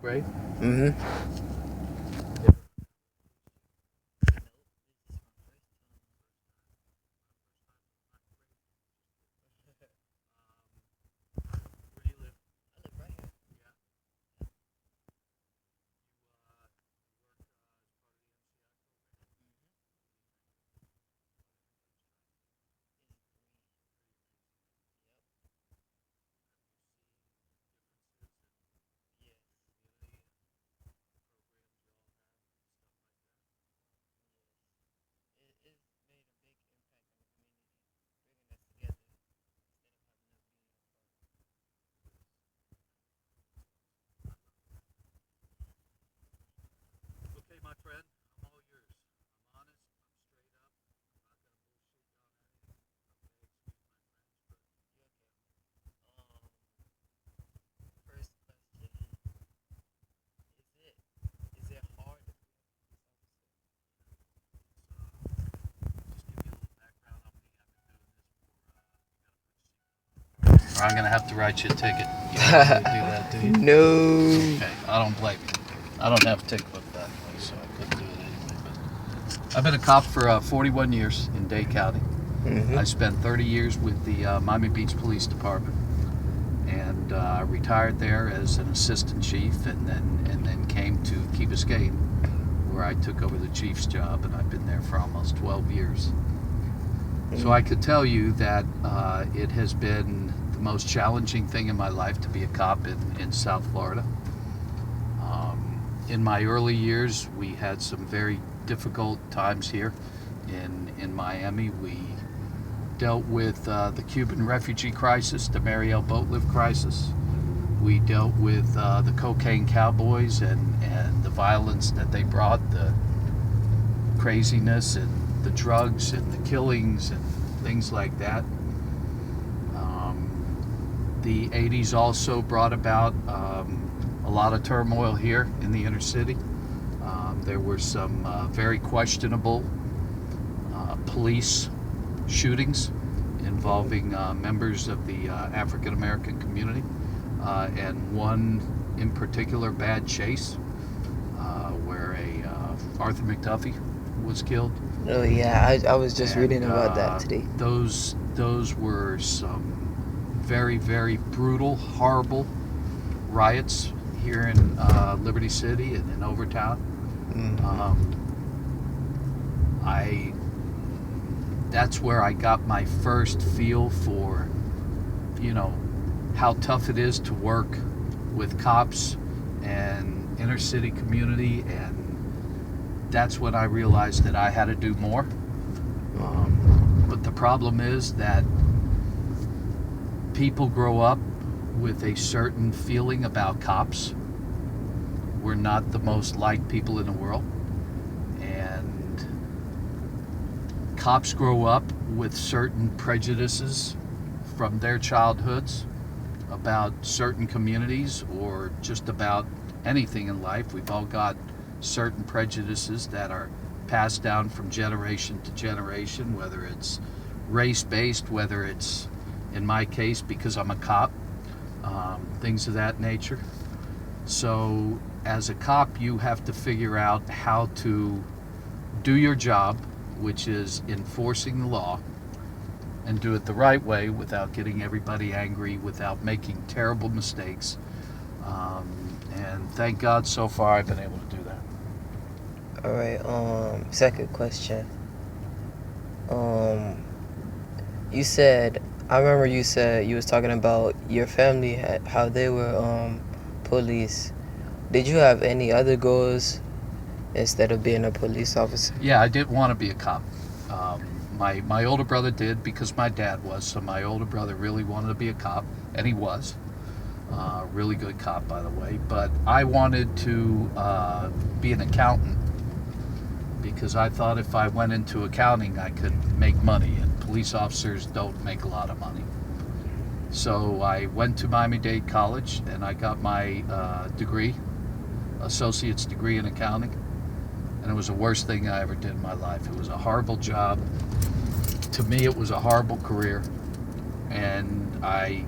Grade? Mm-hmm. Where do you live? Okay, my friend, I'm all yours. I'm honest. I'm straight up. I'm not gonna bullshit you on anything. Okay, excuse my French, but or I'm gonna have to write you a ticket. You don't want me to do that, do you? No. Okay, I don't blame you. I don't have a ticketbook that way, so I couldn't do it anyway. But I've been a cop for 41 years in Dade County. Mm-hmm. I spent 30 years with the Miami Beach Police Department, and retired there as an assistant chief, and then came to Key Biscayne, where I took over the chief's job, and I've been there for almost 12 years. So I could tell you that it has been the most challenging thing in my life to be a cop in South Florida. In my early years, we had some very difficult times here in Miami. We dealt with the Cuban refugee crisis, the Mariel boat lift crisis. We dealt with the cocaine cowboys and the violence that they brought, the craziness and the drugs and the killings and things like that. The 80s also brought about a lot of turmoil here in the inner city. There were some very questionable police shootings involving members of the African American community, and one in particular bad chase where Arthur McDuffie was killed. Oh yeah, I was just reading And about that today. those were some very, very brutal, horrible riots here in Liberty City and in Overtown. Mm-hmm. That's where I got my first feel for, how tough it is to work with cops and inner city community, and that's when I realized that I had to do more. But the problem is that people grow up with a certain feeling about cops. We're not the most liked people in the world, and cops grow up with certain prejudices from their childhoods about certain communities or just about anything in life. We've all got certain prejudices that are passed down from generation to generation, whether it's race-based, whether it's, in my case, because I'm a cop, things of that nature. So as a cop, you have to figure out how to do your job, which is enforcing the law, and do it the right way without getting everybody angry, without making terrible mistakes. And thank God so far I've been able to do that. All right. Second question. Um, you said I remember you said you was talking about your family how they were police. Did you have any other goals instead of being a police officer? Yeah, I didn't want to be a cop. My older brother did because my dad was. So my older brother really wanted to be a cop, and he was. Really good cop, by the way. But I wanted to be an accountant because I thought if I went into accounting, I could make money, and police officers don't make a lot of money. So I went to Miami-Dade College, and I got my degree, associate's degree in accounting. And it was the worst thing I ever did in my life. It was a horrible job. To me, it was a horrible career. And I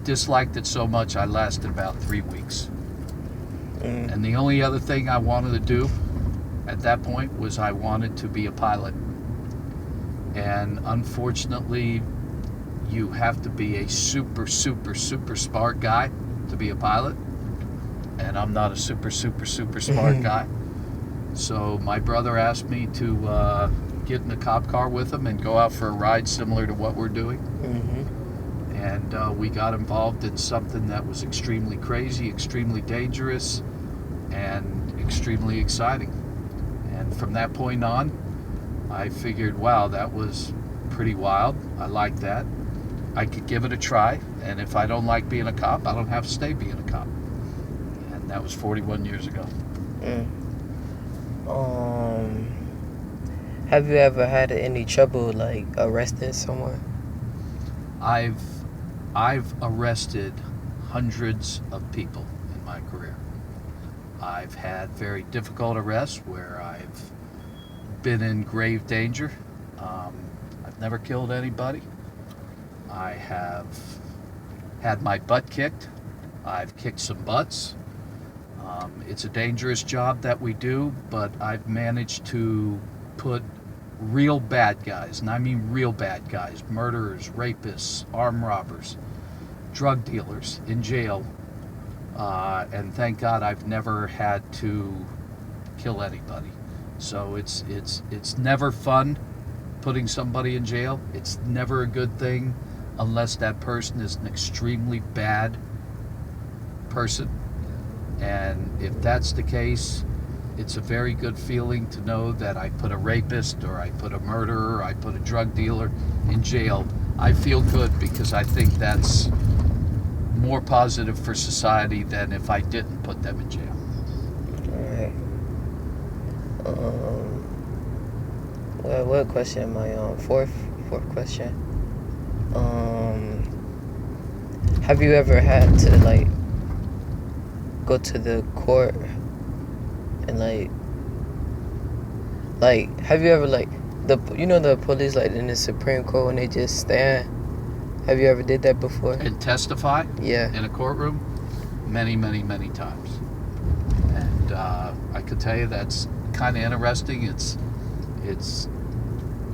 disliked it so much, I lasted about 3 weeks. And the only other thing I wanted to do at that point was I wanted to be a pilot. And unfortunately, you have to be a super smart guy to be a pilot. And I'm not a super smart guy. So my brother asked me to get in a cop car with him and go out for a ride similar to what we're doing. And we got involved in something that was extremely crazy, extremely dangerous, and extremely exciting. And from that point on, I figured, wow, that was pretty wild. I like that. I could give it a try, and if I don't like being a cop, I don't have to stay being a cop. And that was 41 years ago. Have you ever had any trouble like arresting someone? I've arrested hundreds of people in my career. I've had very difficult arrests where I've been in grave danger. I've never killed anybody. I have had my butt kicked. I've kicked some butts. It's a dangerous job that we do, but I've managed to put real bad guys, and I mean real bad guys, murderers, rapists, armed robbers, drug dealers in jail. And thank God I've never had to kill anybody. So it's never fun putting somebody in jail. It's never a good thing unless that person is an extremely bad person. And if that's the case, it's a very good feeling to know that I put a rapist or I put a murderer or I put a drug dealer in jail. I feel good because I think that's more positive for society than if I didn't put them in jail. Alright. Well, what question am I on? Fourth question. Have you ever had to like go to the court and like have you ever like the police like in the Supreme Court when they just stand? Have you ever did that before? And testify? Yeah. In a courtroom? Many times. And I could tell you that's kind of interesting. It's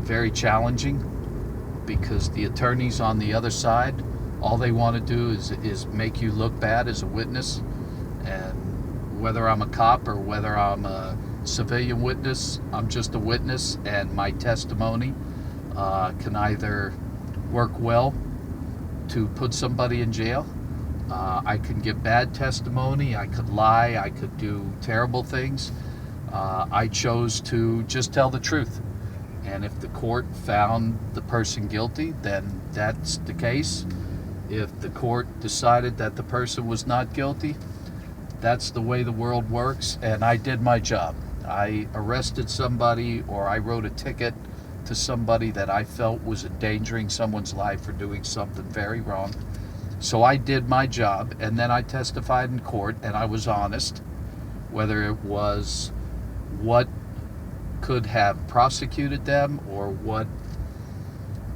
very challenging because the attorneys on the other side, all they want to do is make you look bad as a witness. And whether I'm a cop or whether I'm a civilian witness, I'm just a witness, and my testimony can either work well to put somebody in jail. I can give bad testimony, I could lie, I could do terrible things. I chose to just tell the truth. And if the court found the person guilty, then that's the case. If the court decided that the person was not guilty, that's the way the world works, and I did my job. I arrested somebody, or I wrote a ticket to somebody that I felt was endangering someone's life or doing something very wrong. So I did my job, and then I testified in court, and I was honest, whether it was what could have prosecuted them or what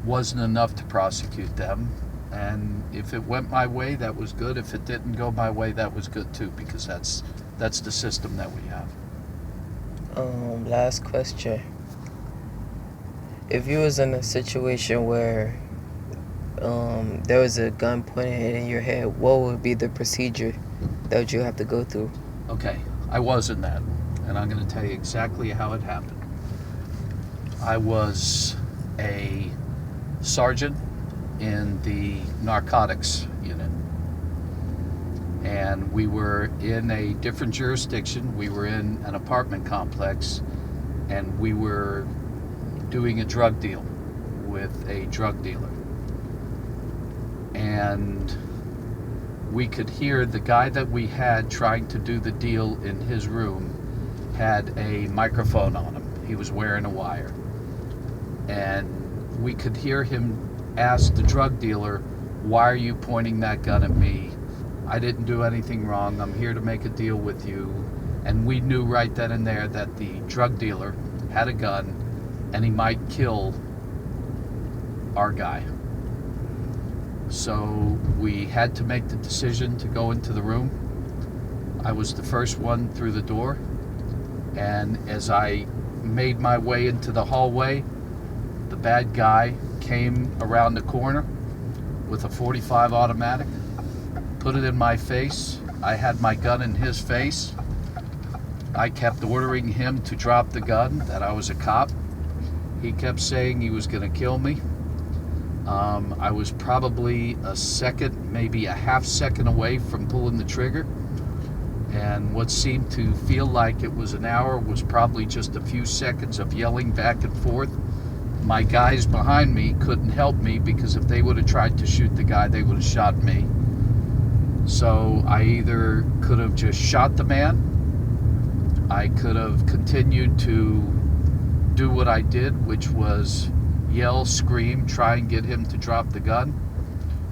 wasn't enough to prosecute them. And if it went my way, that was good. If it didn't go my way, that was good too, because that's the system that we have. Last question. If you was in a situation where there was a gun pointed in your head, what would be the procedure that you have to go through? Okay, I was in that, and I'm going to tell you exactly how it happened. I was a sergeant in the narcotics unit, and we were in a different jurisdiction. We were in an apartment complex, and we were doing a drug deal with a drug dealer, and we could hear the guy that we had trying to do the deal in his room had a microphone on him. He was wearing a wire, and we could hear him ask the drug dealer, "Why are you pointing that gun at me? I didn't do anything wrong. I'm here to make a deal with you." And we knew right then and there that the drug dealer had a gun and he might kill our guy. So we had to make the decision to go into the room. I was the first one through the door, and as I made my way into the hallway, the bad guy came around the corner with a .45 automatic, put it in my face. I had my gun in his face. I kept ordering him to drop the gun, that I was a cop. He kept saying he was going to kill me. I was probably a second, maybe a half second away from pulling the trigger. And what seemed to feel like it was an hour was probably just a few seconds of yelling back and forth. My guys behind me couldn't help me, because if they would have tried to shoot the guy, they would have shot me. So I either could have just shot the man, I could have continued to do what I did, which was yell, scream, try and get him to drop the gun,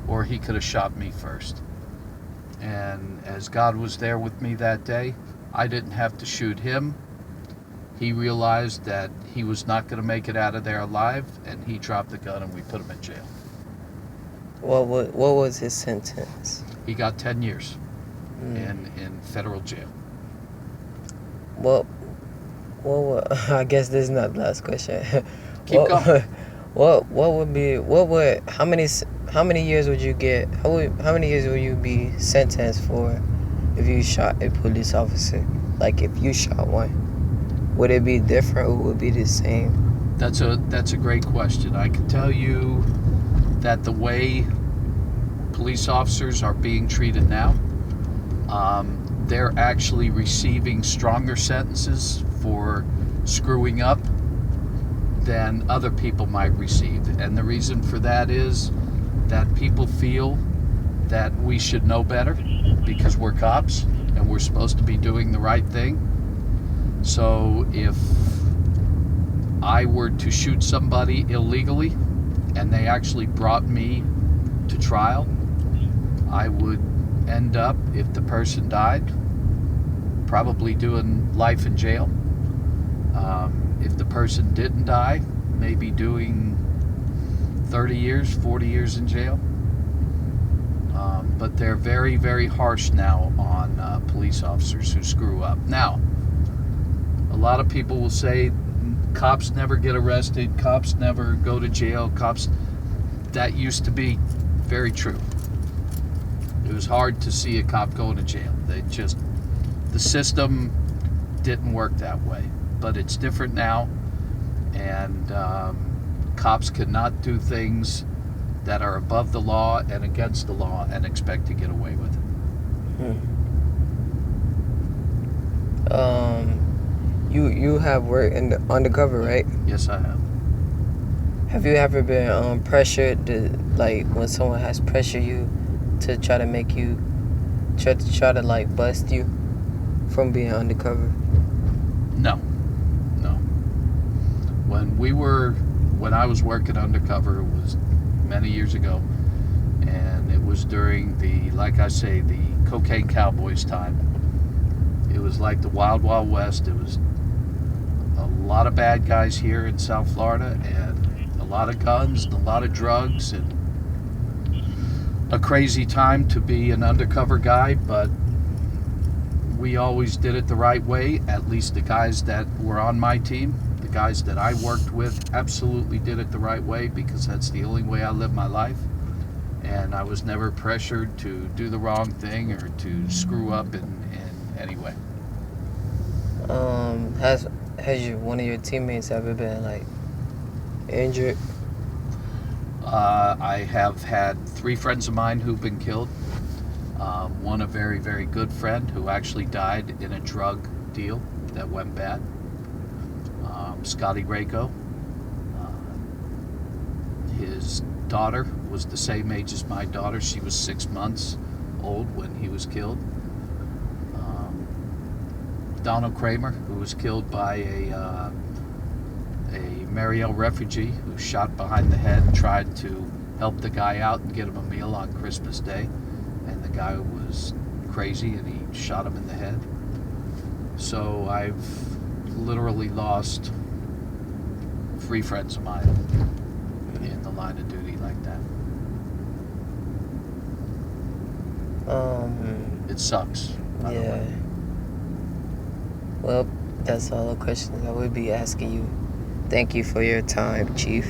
or he could have shot me first. And as God was there with me that day, I didn't have to shoot him. He realized that he was not going to make it out of there alive, and he dropped the gun, and we put him in jail. What was his sentence? He got 10 years in federal jail. Well, I guess this is not the last question. Keep going. How many years would you get? How many years will you be sentenced for if you shot a police officer? Like, if you shot one, would it be different, or would it be the same? That's a great question. I can tell you that the way police officers are being treated now, they're actually receiving stronger sentences for screwing up than other people might receive. And the reason for that is that people feel that we should know better, because we're cops and we're supposed to be doing the right thing. So if I were to shoot somebody illegally and they actually brought me to trial, I would end up, if the person died, probably doing life in jail. If the person didn't die, maybe doing 30 years, 40 years in jail. But they're very, very harsh now on police officers who screw up. Now, a lot of people will say cops never get arrested, cops never go to jail, that used to be very true. It was hard to see a cop going to jail. The system didn't work that way. But it's different now, and cops cannot do things that are above the law and against the law and expect to get away with it. You have worked in the undercover, right? Yes, I have. Have you ever been pressured to, like, when someone has pressured you to try to make you try to like bust you from being undercover? No. When I was working undercover, it was many years ago, and it was during the Cocaine Cowboys time. It was like the Wild Wild West. It was a lot of bad guys here in South Florida, and a lot of guns, and a lot of drugs, and a crazy time to be an undercover guy, but we always did it the right way. At least the guys that were on my team, the guys that I worked with, absolutely did it the right way, because that's the only way I live my life. And I was never pressured to do the wrong thing or to screw up in any way. Has one of your teammates ever been, like, injured? I have had 3 friends of mine who've been killed. One a very, very good friend who actually died in a drug deal that went bad. Scotty Rako. His daughter was the same age as my daughter. She was 6 months old when he was killed. Donald Kramer, who was killed by a Mariel refugee who shot behind the head, tried to help the guy out and get him a meal on Christmas Day, and the guy was crazy and he shot him in the head. So I've literally lost 3 friends of mine in the line of duty like that. It sucks. by the Yeah. way. Well, that's all the questions I would be asking you. Thank you for your time, Chief.